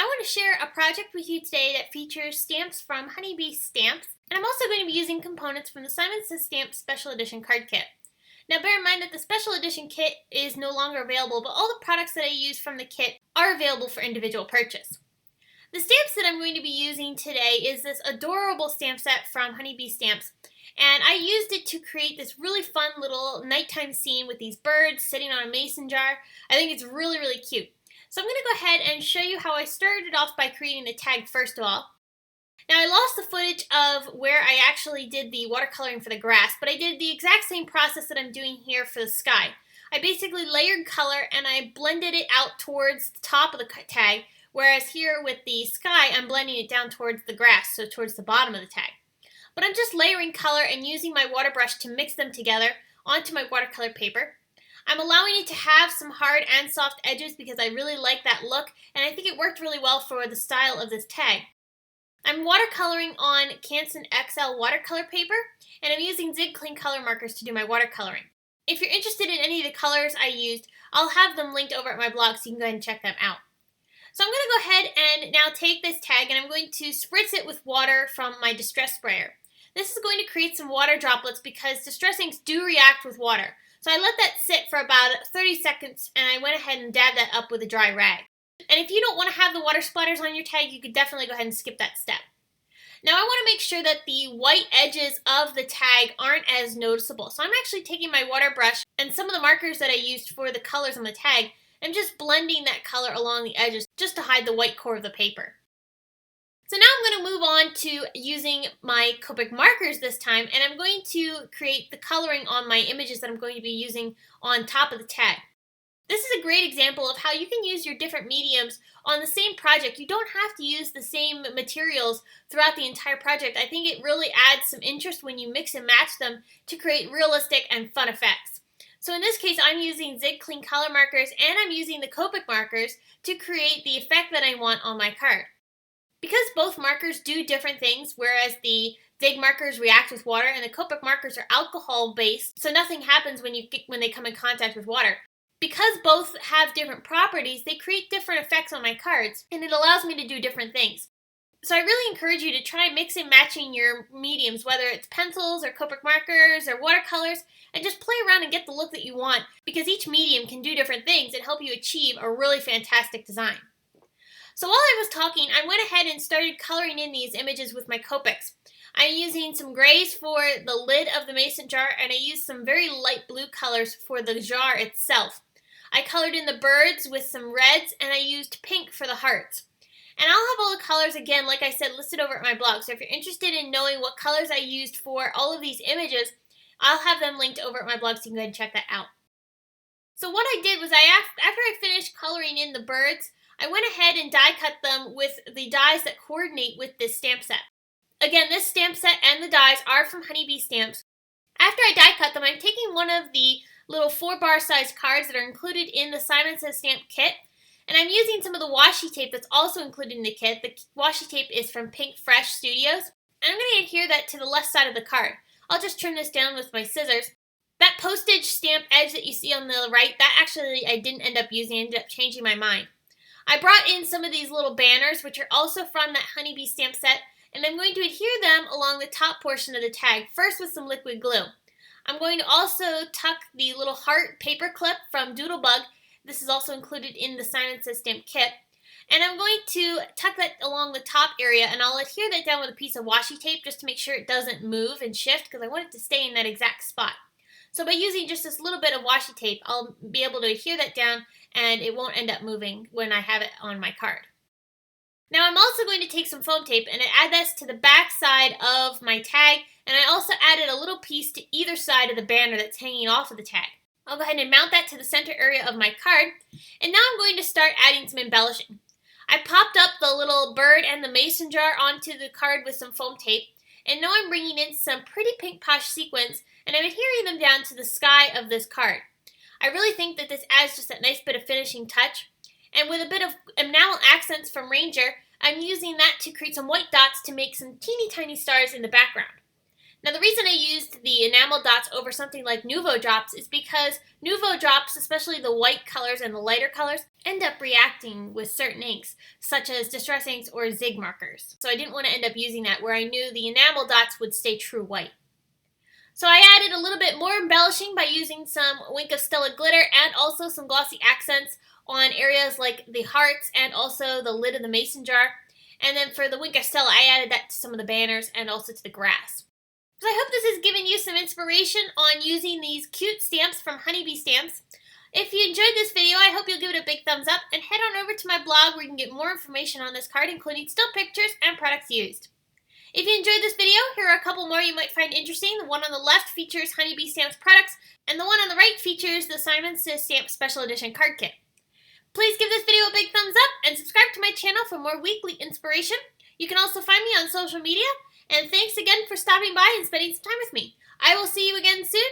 I want to share a project with you today that features stamps from Honeybee Stamps, and I'm also going to be using components from the Simon Says Stamps Special Edition card kit. Now bear in mind that the Special Edition kit is no longer available, but all the products that I use from the kit are available for individual purchase. The stamps that I'm going to be using today is this adorable stamp set from Honeybee Stamps, and I used it to create this really fun little nighttime scene with these birds sitting on a mason jar. I think it's really cute. So I'm going to go ahead and show you how I started off by creating the tag first of all. Now I lost the footage of where I actually did the watercoloring for the grass, but I did the exact same process that I'm doing here for the sky. I basically layered color and I blended it out towards the top of the tag, whereas here with the sky I'm blending it down towards the grass, so towards the bottom of the tag. But I'm just layering color and using my water brush to mix them together onto my watercolor paper. I'm allowing it to have some hard and soft edges because I really like that look, and I think it worked really well for the style of this tag. I'm watercoloring on Canson XL watercolor paper, and I'm using Zig Clean color markers to do my watercoloring. If you're interested in any of the colors I used, I'll have them linked over at my blog so you can go ahead and check them out. So I'm going to go ahead and now take this tag and I'm going to spritz it with water from my distress sprayer. This is going to create some water droplets because distress inks do react with water. So I let that sit for about 30 seconds and I went ahead and dabbed that up with a dry rag. And if you don't want to have the water splatters on your tag, you could definitely go ahead and skip that step. Now I want to make sure that the white edges of the tag aren't as noticeable. So I'm actually taking my water brush and some of the markers that I used for the colors on the tag and just blending that color along the edges just to hide the white core of the paper. So now I'm going to move on to using my Copic markers this time, and I'm going to create the coloring on my images that I'm going to be using on top of the tag. This is a great example of how you can use your different mediums on the same project. You don't have to use the same materials throughout the entire project. I think it really adds some interest when you mix and match them to create realistic and fun effects. So in this case, I'm using Zig Clean color markers and I'm using the Copic markers to create the effect that I want on my card. Because both markers do different things, whereas the Zig markers react with water and the Copic markers are alcohol-based, so nothing happens when they come in contact with water. Because both have different properties, they create different effects on my cards, and it allows me to do different things. So I really encourage you to try mixing and matching your mediums, whether it's pencils or Copic markers or watercolors, and just play around and get the look that you want, because each medium can do different things and help you achieve a really fantastic design. So while I was talking, I went ahead and started coloring in these images with my Copics. I'm using some grays for the lid of the mason jar, and I used some very light blue colors for the jar itself. I colored in the birds with some reds, and I used pink for the hearts. And I'll have all the colors, again, like I said, listed over at my blog. So if you're interested in knowing what colors I used for all of these images, I'll have them linked over at my blog so you can go ahead and check that out. So what I did was after I finished coloring in the birds, I went ahead and die cut them with the dies that coordinate with this stamp set. Again, this stamp set and the dies are from Honeybee Stamps. After I die cut them, I'm taking one of the little 4-bar size cards that are included in the Simon Says Stamp kit, and I'm using some of the washi tape that's also included in the kit. The washi tape is from Pink Fresh Studios, and I'm going to adhere that to the left side of the card. I'll just trim this down with my scissors. That postage stamp edge that you see on the right, that actually I didn't end up using. I ended up changing my mind. I brought in some of these little banners, which are also from that Honeybee stamp set, and I'm going to adhere them along the top portion of the tag, first with some liquid glue. I'm going to also tuck the little heart paper clip from Doodlebug. This is also included in the Simon Says Stamp kit. And I'm going to tuck that along the top area, and I'll adhere that down with a piece of washi tape just to make sure it doesn't move and shift, because I want it to stay in that exact spot. So by using just this little bit of washi tape, I'll be able to adhere that down and it won't end up moving when I have it on my card. Now I'm also going to take some foam tape and add this to the back side of my tag, and I also added a little piece to either side of the banner that's hanging off of the tag. I'll go ahead and mount that to the center area of my card, and now I'm going to start adding some embellishing. I popped up the little bird and the mason jar onto the card with some foam tape, and now I'm bringing in some pretty pink posh sequins, and I'm adhering them down to the sky of this card. I really think that this adds just a nice bit of finishing touch, and with a bit of enamel accents from Ranger, I'm using that to create some white dots to make some teeny tiny stars in the background. Now, the reason I used the enamel dots over something like Nuvo drops is because Nuvo drops, especially the white colors and the lighter colors, end up reacting with certain inks, such as distress inks or zig markers. So I didn't want to end up using that where I knew the enamel dots would stay true white. So I added a little bit more embellishing by using some Wink of Stella glitter and also some glossy accents on areas like the hearts and also the lid of the mason jar. And then for the Wink of Stella, I added that to some of the banners and also to the grass. So I hope this has given you some inspiration on using these cute stamps from Honeybee Stamps. If you enjoyed this video, I hope you'll give it a big thumbs up and head on over to my blog where you can get more information on this card, including still pictures and products used. If you enjoyed this video, here are a couple more you might find interesting. The one on the left features Honeybee Stamps products, and the one on the right features the Simon Says Stamps Special Edition card kit. Please give this video a big thumbs up and subscribe to my channel for more weekly inspiration. You can also find me on social media. And thanks again for stopping by and spending some time with me. I will see you again soon.